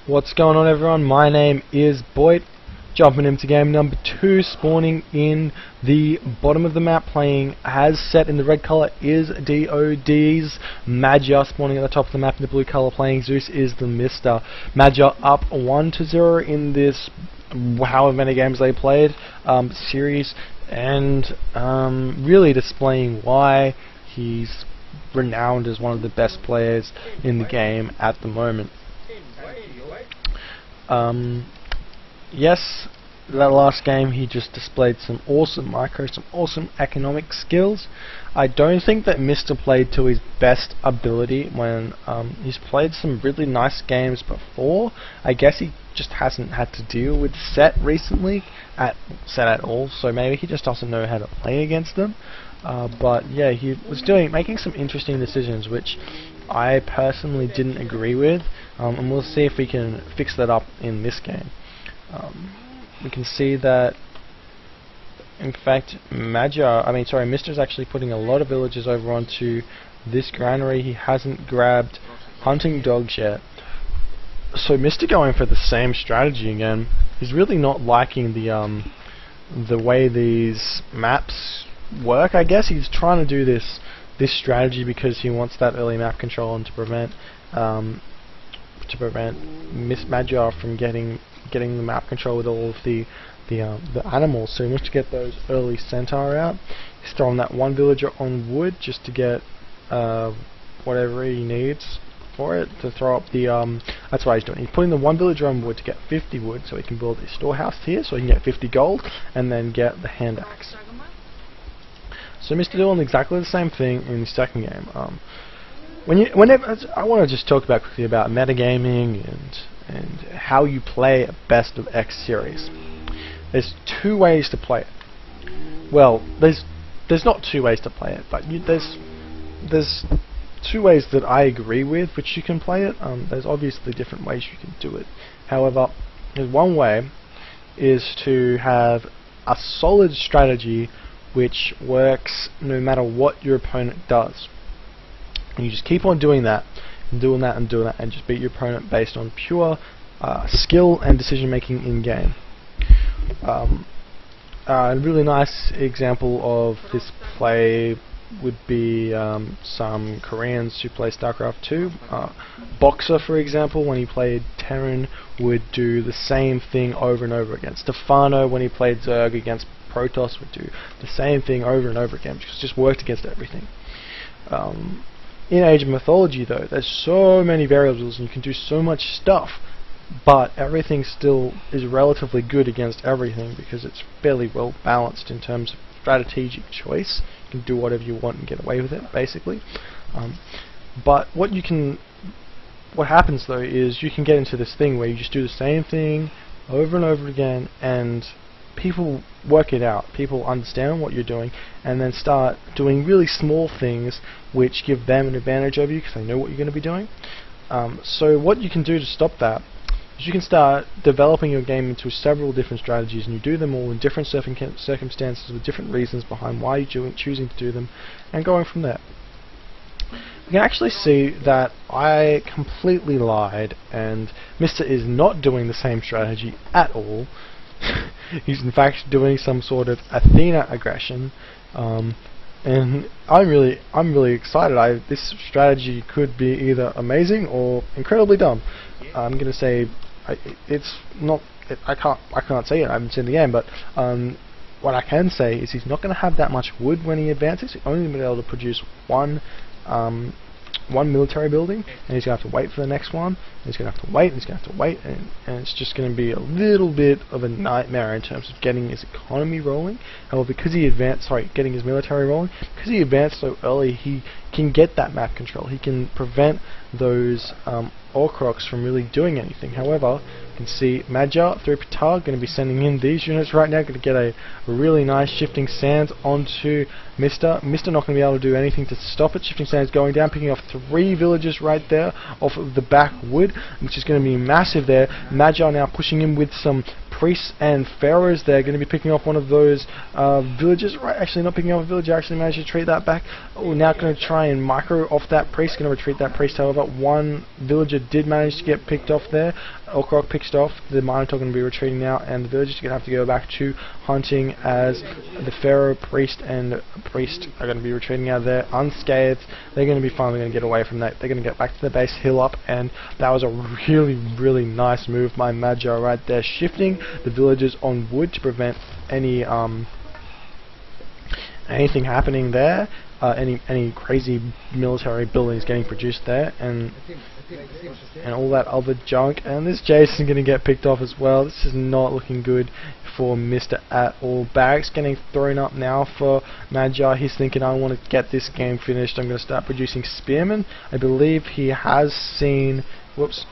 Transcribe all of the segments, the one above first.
What's going on, everyone? My name is Boyd. Jumping into game number 2, spawning in the bottom of the map, playing as set in the red colour is DOD's Madja, spawning at the top of the map in the blue colour, playing Zeus is the Mr. Madja up 1-0 in this however many games they played series, and really displaying why he's renowned as one of the best players in the game at the moment. Yes, that last game he just displayed some awesome micro, some awesome economic skills. I don't think that Mr. played to his best ability when he's played some really nice games before. I guess he just hasn't had to deal with set recently, at all, so maybe he just doesn't know how to play against them. But yeah, he was making some interesting decisions which I personally didn't agree with, and we'll see if we can fix that up in this game. We can see that, in fact, Mr. is actually putting a lot of villagers over onto this granary. He hasn't grabbed hunting dogs yet. So Mr. going for the same strategy again. He's really not liking the way these maps work. I guess he's trying to do this strategy because he wants that early map control and to prevent Miss Madja from getting the map control with all of the animals. So he wants to get those early centaur out. He's throwing that one villager on wood just to get whatever he needs for it to throw up the that's what he's doing. He's putting the one villager on wood to get 50 wood so he can build a storehouse here so he can get 50 gold and then get the hand axe. So Mr. doing exactly the same thing in the second game. Whenever I want to just talk quickly about metagaming and how you play a best of X series. There's two ways to play it. Well, there's not two ways to play it, but there's two ways that I agree with which you can play it. There's obviously different ways you can do it. However, there's one way is to have a solid strategy which works no matter what your opponent does. And you just keep on doing that, and doing that, and doing that, and just beat your opponent based on pure skill and decision making in game. A really nice example of this play would be some Koreans who play StarCraft 2. Boxer, for example, when he played Terran, would do the same thing over and over again. Stefano, when he played Zerg against Protoss, would do the same thing over and over again, because it just worked against everything. In Age of Mythology, though, there's so many variables and you can do so much stuff, but everything still is relatively good against everything because it's fairly well balanced in terms of strategic choice. You can do whatever you want and get away with it, basically. But what happens though is you can get into this thing where you just do the same thing over and over again, and people work it out, people understand what you're doing, and then start doing really small things which give them an advantage over you because they know what you're going to be doing. So what you can do to stop that is you can start developing your game into several different strategies, and you do them all in different circumstances with different reasons behind why you're choosing to do them, and going from there. You can actually see that I completely lied, and Mr. is not doing the same strategy at all. He's in fact doing some sort of Athena aggression, and I'm really excited. This strategy could be either amazing or incredibly dumb. I'm gonna say it's not. I can't say it. I haven't seen the game, but what I can say is he's not going to have that much wood when he advances. He's only going to be able to produce one military building, and he's going to have to wait for the next one, and he's going to have to wait, and he's going to have to wait, and it's just going to be a little bit of a nightmare in terms of getting his economy rolling. However, because he advanced, getting his military rolling, because he advanced so early, he can get that map control. He can prevent those Orcrocs from really doing anything. However, you can see Madja through Petard going to be sending in these units right now, going to get a really nice Shifting Sands onto Mr. Mr. not going to be able to do anything to stop it. Shifting Sands going down, picking off 3 villages right there off of the back wood, which is going to be massive there. Madja now pushing in with some priests and pharaohs there, going to be picking off one of those villages. Right, actually not picking off a village, actually managed to retreat that back. Oh, now going to try and micro off that priest, going to retreat that priest. However, one villager did manage to get picked off there. Orkrok picked off, the Minotaur going to be retreating now, and the villagers are going to have to go back to hunting as the pharaoh, priest, and priest are going to be retreating out of there unscathed. They're going to be finally going to get away from that. They're going to get back to the base, hill up, and that was a really nice move by Magi right there, shifting the villagers on wood to prevent any anything happening there, any crazy military buildings getting produced there, and all that other junk. And this Jason going to get picked off as well. This is not looking good for Mr. at all. Barracks getting thrown up now for Magi. He's thinking, I want to get this game finished. I'm going to start producing spearmen. I believe he has seen that's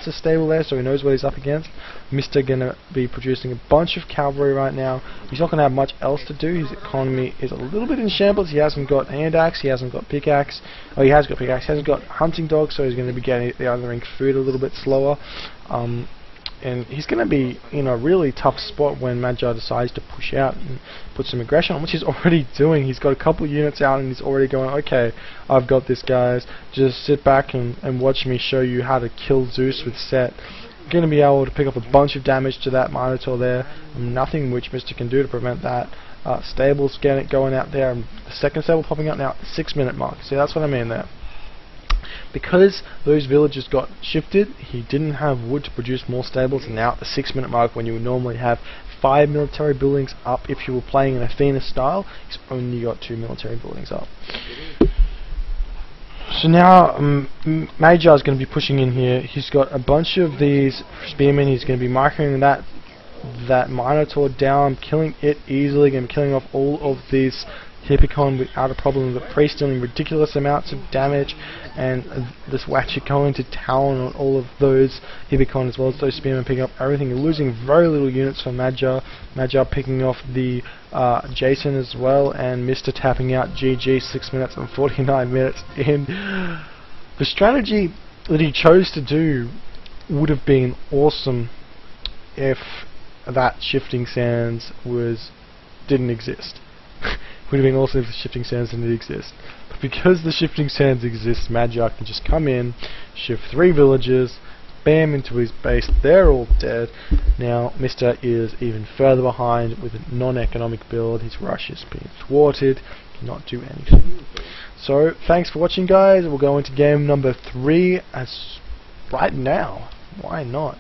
a stable there, so he knows what he's up against. Mr. gonna be producing a bunch of cavalry right now. He's not gonna have much else to do. His economy is a little bit in shambles. He hasn't got hand axe, he hasn't got pickaxe. Oh, he has got pickaxe. He hasn't got hunting dog, so he's gonna be gathering food a little bit slower. And he's going to be in a really tough spot when Magi decides to push out and put some aggression on, which he's already doing. He's got a couple units out and he's already going, okay, I've got this, guys. Just sit back and watch me show you how to kill Zeus with Set. Going to be able to pick up a bunch of damage to that Minotaur there. Nothing which Mr. can do to prevent that. Stables going out there. The second stable popping up now at the 6-minute mark. See, that's what I mean there. Because those villagers got shifted, he didn't have wood to produce more stables, and now at the 6-minute mark, when you would normally have 5 military buildings up if you were playing in Athena style, he's only got 2 military buildings up. So now Magi is going to be pushing in here. He's got a bunch of these spearmen. He's going to be microing that Minotaur down, killing it easily, and killing off all of these Hippicon without a problem. The priest dealing ridiculous amounts of damage, and this Watcher going to town on all of those Hippicon as well as those spearmen, picking up everything. You're losing very little units for Magi. Magi picking off the Jason as well, and Mr. tapping out GG 6 minutes and 49 minutes in. The strategy that he chose to do would have been awesome if that shifting sands didn't exist. Would have been awesome if the shifting sands didn't exist. But because the shifting sands exist, Magi can just come in, shift 3 villagers, bam, into his base. They're all dead. Now Mr. is even further behind with a non-economic build. His rush is being thwarted, cannot do anything. So thanks for watching, guys. We'll go into game number 3 as right now. Why not?